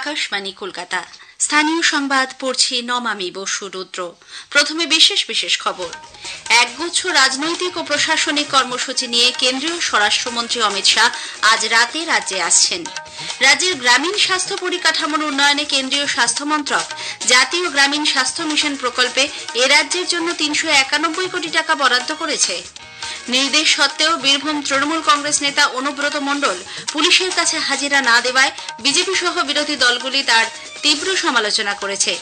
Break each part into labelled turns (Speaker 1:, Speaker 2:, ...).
Speaker 1: আকাশবাণী কলকাতা। স্থানীয় সংবাদ পড়ছি নমামি বসু রুদ্র। প্রথমে বিশেষ বিশেষ খবর। একগুচ্ছ রাজনৈতিক ও প্রশাসনিক কর্মসূচি নিয়ে কেন্দ্রীয় স্বরাষ্ট্রমন্ত্রী অমিত শাহ আজ রাতে রাজ্যে আসছেন। রাজ্যের গ্রামীণ স্বাস্থ্য পরিকাঠামোর উন্নয়নে কেন্দ্রীয় স্বাস্থ্য মন্ত্রক জাতীয় গ্রামীণ স্বাস্থ্য মিশন প্রকল্পে এ রাজ্যের জন্য ৩৯১ কোটি টাকা বরাদ্দ করেছে। নির্দেশ সত্ত্বেও বীরভূম তৃণমূল কংগ্রেস নেতা অনুব্রত মণ্ডল পুলিশের কাছে হাজিরা না দেওয়ায় বিজেপি সহ বিরোধী দলগুলি তার তীব্র সমালোচনা করেছে।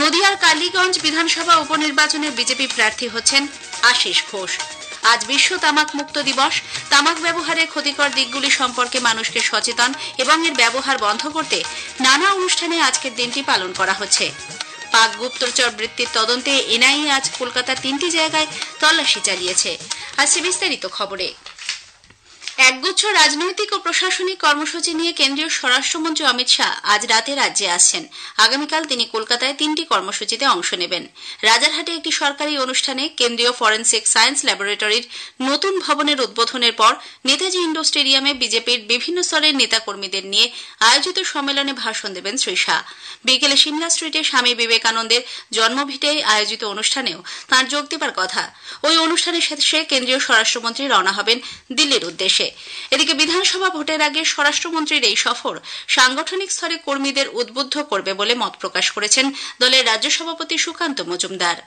Speaker 1: নদিয়ার কালীগঞ্জ বিধানসভা উপনির্বাচনে বিজেপি প্রার্থী হচ্ছেন আশিস ঘোষ। আজ বিশ্ব তামাক মুক্ত দিবস। তামাক ব্যবহারের ক্ষতিকর দিকগুলি সম্পর্কে মানুষকে সচেতন এবং এর ব্যবহার বন্ধ করতে নানা অনুষ্ঠানে আজকের দিনটি পালন করা হচ্ছে। পাক গুপ্তচর বৃত্তির তদন্তে এনআইএ আজ কলকাতার 3টি জায়গায় তল্লাশি চালিয়েছে। আসছে বিস্তারিত খবরে। একগুচ্ছ রাজনৈতিক ও প্রশাসনিক কর্মসূচি নিয়ে কেন্দ্রীয় স্বরাষ্ট্রমন্ত্রী অমিত শাহ আজ রাতে রাজ্যে আসছেন। আগামীকাল তিনি কলকাতায় 3টি কর্মসূচিতে অংশ নেবেন। রাজারহাটে একটি সরকারি অনুষ্ঠানে কেন্দ্রীয় ফরেন্সিক সায়েন্স ল্যাবরেটরির নতুন ভবনের উদ্বোধনের পর নেতাজি ইন্ডোর স্টেডিয়ামে বিজেপির বিভিন্ন স্তরের নেতাকর্মীদের নিয়ে আয়োজিত সম্মেলনে ভাষণ দেবেন শ্রী শাহ। বিকেলে সিমলা স্ট্রিটে স্বামী বিবেকানন্দের জন্মভিটায় আয়োজিত অনুষ্ঠানেও তাঁর যোগ দেবার কথা। ওই অনুষ্ঠানের শেষে কেন্দ্রীয় স্বরাষ্ট্রমন্ত্রী রওনা হবেন দিল্লির উদ্দেশ্যে। এদিকে বিধানসভা ভোটের আগে স্বরাষ্ট্রমন্ত্রীর এই সফর সাংগঠনিক স্তরে কর্মীদের উদ্বুদ্ধ করবে বলে মত প্রকাশ করেছেন দলের রাজ্য সভাপতি সুকান্ত মজুমদার।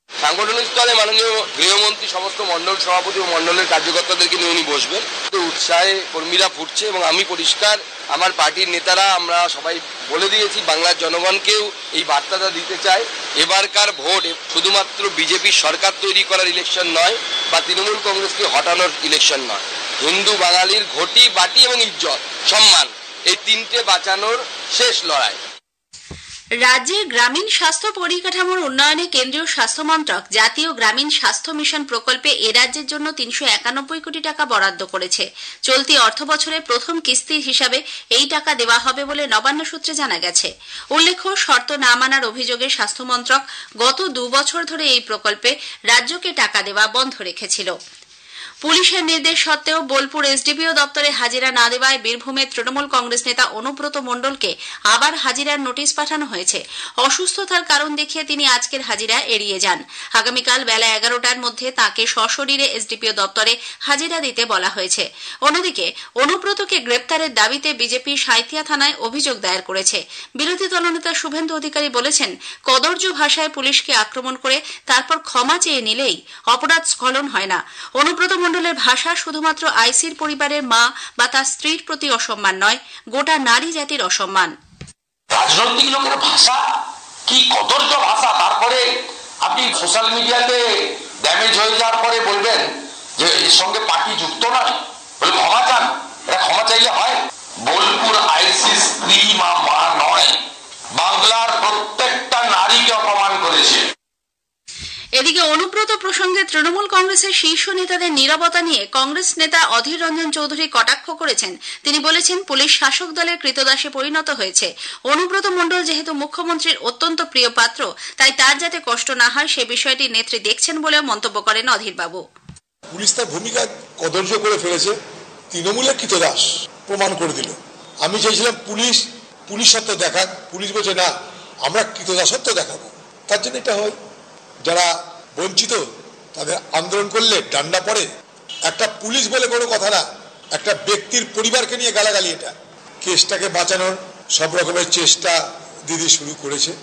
Speaker 2: সাংগঠনিক স্তরে মাননীয় গৃহমন্ত্রী সমস্ত মন্ডল সভাপতি ও মন্ডলের কার্যকর্তাদেরকে নিয়ে উনি বসবেন। উৎসাহে কর্মীরা ফুটছে এবং আমি পরিষ্কার আমার পার্টির নেতারা আমরা সবাই বলে দিয়েছি, বাংলার জনগণকেও এই বার্তাটা দিতে চাই। এবারকার ভোট শুধুমাত্র বিজেপির সরকার তৈরি করার ইলেকশন নয় বা তৃণমূল কংগ্রেসকে হটানোর ইলেকশন নয়। হিন্দু বাঙালির ঘটি বাটি এবং ইজ্জত সম্মান এই 3টে বাঁচানোর শেষ লড়াই।
Speaker 1: রাজ্যের গ্রামীণ স্বাস্থ্য পরিকাঠামোর উন্নয়নে কেন্দ্রীয় স্বাস্থ্য মন্ত্রক জাতীয় গ্রামীণ স্বাস্থ্য মিশন প্রকল্পে এ রাজ্যের জন্য ৩৯১ কোটি টাকা বরাদ্দ করেছে। চলতি অর্থবছরে প্রথম কিস্তি হিসাবে এই টাকা দেওয়া হবে বলে নবান্ন সূত্রে জানা গেছে। উল্লেখ্য, শর্ত না মানার অভিযোগে স্বাস্থ্য মন্ত্রক গত 2 বছর ধরে এই প্রকল্পে রাজ্যকে টাকা দেওয়া বন্ধ রেখেছিল। পুলিশের নির্দেশ সত্ত্বেও বোলপুর এসডিপিও দপ্তরে হাজিরা না দেওয়ায় বীরভূমের তৃণমূল কংগ্রেস নেতা অনুব্রত মণ্ডলকে আবার হাজিরার নোটিশ পাঠানো হয়েছে। অসুস্থতার কারণ দেখিয়ে তিনি আজকের হাজিরা এড়িয়ে যান। আগামীকাল বেলা 11টার মধ্যে তাঁকে সশরীরে এসডিপিও দপ্তরে হাজিরা দিতে বলা হয়েছে। অন্যদিকে অনুব্রতকে গ্রেপ্তারের দাবিতে বিজেপি সাঁইথিয়া থানায় অভিযোগ দায়ের করেছে। বিরোধী দলনেতা শুভেন্দু অধিকারী বলেছেন, কদর্য ভাষায় পুলিশকে আক্রমণ করে তারপর ক্ষমা চেয়ে নিলেই অপরাধ স্খলন হয় না। অনুব্রত মণ্ডলের ভাষা শুধুমাত্র আইসির পরিবারের মা বা তার স্ত্রীর প্রতি অসম্মান নয়, গোটা নারী জাতির অসম্মান।
Speaker 3: রাজনৈতিক লোকের ভাষা কি কদর্য ভাষা, তারপরে আপনি সোশ্যাল মিডিয়াতে ড্যামেজ হয়ে যাওয়ার পরে বলবেন যে এর সঙ্গে পার্টি যুক্ত নয়, বলে ক্ষমা চান। এটা ক্ষমা চাইলে হয়? বোলপুর আইসি স্ত্রী মা নয়, বাংলার প্রত্যেকটা নারীকে অপমান করেছে।
Speaker 1: এদিকে অনুব্রত প্রসঙ্গে তৃণমূল কংগ্রেসের শীর্ষ নেতাদের নীরবতা নিয়ে কংগ্রেস নেতা অধীর রঞ্জন চৌধুরী কটাক্ষ করেছেন। তিনি বলেছেন, পুলিশ শাসক দলের কৃতদাসে পরিণত হয়েছে। অনুব্রত মণ্ডল যেহেতু মুখ্যমন্ত্রীর অত্যন্ত প্রিয় পাত্র, তাই তার যাতে কষ্ট না হয় সে বিষয়টি নেত্রী দেখছেন বলেও মন্তব্য করেন অধীরবাবু।
Speaker 4: পুলিশ তার ভূমিকা কদর্য করে ফেলেছে, তৃণমূলের কৃতদাস প্রমাণ করে দিল। আমি চাইছিলাম পুলিশ সত্য দেখাক, পুলিশ বলছে না আমরা কৃতদাসত্ব দেখাবো। তার জন্য এটা হয়, যারা বঞ্চিত তাদের আন্দোলন করলে ডান্ডা পড়ে। একটা পুলিশ বলে কোনো কথা না, একটা ব্যক্তির পরিবারকে নিয়ে গালাগালি। এটা কেসটাকে বাঁচানোর সব রকমের চেষ্টা দিদি শুরু করেছে।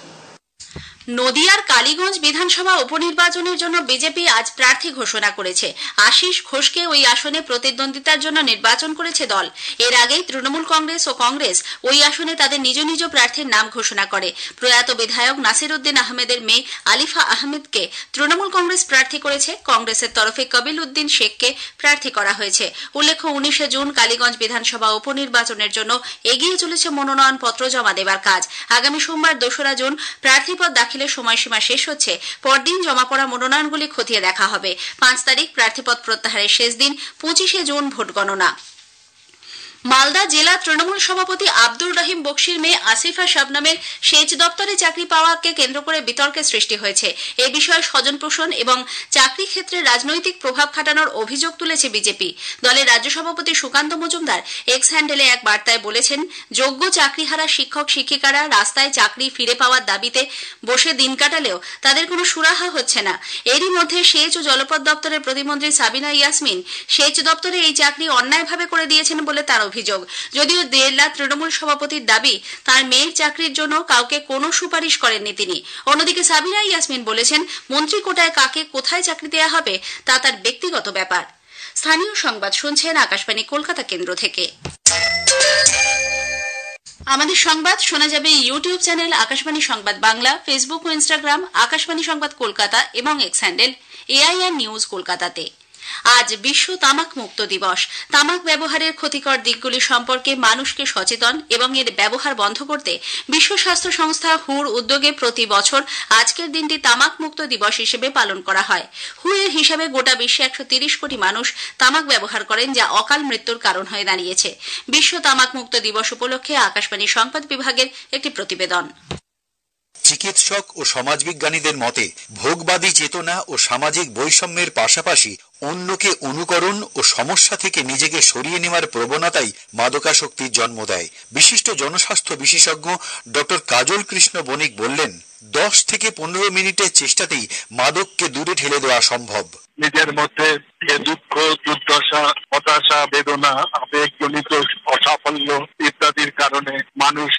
Speaker 1: নদিয়ার কালীগঞ্জ বিধানসভা উপনির্বাচনের জন্য বিজেপি আজ প্রার্থী ঘোষণা করেছে। আশিস ঘোষকে ওই আসনে প্রতিদ্বন্দ্বিতার জন্য নির্বাচন করেছে দল। এর আগেই তৃণমূল কংগ্রেস ও কংগ্রেস ওই আসনে তাদের নিজ নিজ প্রার্থীর নাম ঘোষণা করে। প্রয়াত বিধায়ক নাসির উদ্দিন আহমেদের মেয়ে আলিফা আহমেদকে তৃণমূল কংগ্রেস প্রার্থী করেছে। কংগ্রেসের তরফে কবিল উদ্দিন শেখকে প্রার্থী করা হয়েছে। উল্লেখ্য, 19 জুন কালীগঞ্জ বিধানসভা উপনির্বাচনের জন্য এগিয়ে চলেছে মনোনয়নপত্র জমা দেবার কাজ। আগামী সোমবার 2রা জুন প্রার্থীপদ দাখিলের সময়সীমা শেষ হচ্ছে। পরদিন জমা পড়া মনোনয়নগুলি খতিয়ে দেখা হবে। 5 তারিখ প্রার্থীপদ প্রত্যাহারের শেষ দিন। 25 জুন ভোট গণনা। মালদা জেলা তৃণমূল সভাপতি আব্দুর রহিম বক্সির মেয়ে আসিফা শাবনামের সেচ দপ্তরে চাকরি পাওয়াকে কেন্দ্র করে বিতর্কের সৃষ্টি হয়েছে। এ বিষয়ে স্বজন পোষণ এবং চাকরি ক্ষেত্রে রাজনৈতিক প্রভাব খাটানোর অভিযোগ তুলেছে বিজেপি। দলের রাজ্য সভাপতি সুকান্ত মজুমদার এক্স হ্যান্ডেলে এক বার্তায় বলেছেন, যোগ্য চাকরিহারা শিক্ষক শিক্ষিকারা রাস্তায় চাকরি ফিরে পাওয়ার দাবিতে বসে দিন কাটালেও তাদের কোনো সুরাহা হচ্ছে না। এরই মধ্যে সেচ ও জলপথ দপ্তরের প্রতিমন্ত্রী সাবিনা ইয়াসমিন সেচ দপ্তরে এই চাকরি অন্যায়ভাবে করে দিয়েছেন বলে তার অভিযোগ। যদিও জেলা তৃণমূল সভাপতির দাবি, তার মেয়ের চাকরির জন্য কাউকে কোনো সুপারিশ করেননি তিনি। অন্যদিকে সাবিনা ইয়াসমিন বলেছেন, মন্ত্রী কোটায় কাকে কোথায় চাকরি দেওয়া হবে তা তার ব্যক্তিগত ব্যাপার। স্থানীয় সংবাদ শুনছেন আকাশবাণী কলকাতা কেন্দ্র থেকে। আমাদের সংবাদ শোনা যাবে ইউটিউব চ্যানেল আকাশবাণী সংবাদ বাংলা, ফেসবুক ও ইনস্টাগ্রাম আকাশবাণী সংবাদ কলকাতা এবং এক্স হ্যান্ডেল AIR নিউজ কলকাতাতে। আজ বিশ্ব তামাক মুক্ত দিবস। তামাক ব্যবহারের ক্ষতিকর দিকগুলি সম্পর্কে মানুষকে সচেতন এবং এর ব্যবহার বন্ধ করতে বিশ্ব স্বাস্থ্য সংস্থা হুর উদ্যোগে প্রতি বছর আজকের দিনটি তামাক মুক্ত দিবস হিসেবে পালন করা হয়। হু এর হিসাবে গোটা বিশ্বে 130 কোটি মানুষ তামাক ব্যবহার করেন, যা অকাল মৃত্যুর কারণ হয়ে দাঁড়িয়েছে। বিশ্ব তামাক মুক্ত দিবস উপলক্ষে আকাশবাণী সংবাদ বিভাগের একটি প্রতিবেদন।
Speaker 5: চিকিৎসক ও সমাজবিজ্ঞানীদের মতে ভোগবাদী চেতনা ও সামাজিক বৈষম্যের পাশাপাশি অন্যকে অনুকরণ ও সমস্যা থেকে নিজেকে সরিয়ে নেওয়ার প্রবণতাই মাদকাসক্তির জন্ম দেয়। বিশিষ্ট জনস্বাস্থ্য বিশেষজ্ঞ ডক্টর কাজল কৃষ্ণ বণিক বললেন, 10 থেকে 15 মিনিটের চেষ্টাতেই মাদককে দূরে ঠেলে দেওয়া সম্ভব।
Speaker 6: নিজের মধ্যে দুঃখ, দুর্দশা, হতাশা, বেদনা, আবেগজনিত অসাফল্য ইত্যাদির কারণে মানুষ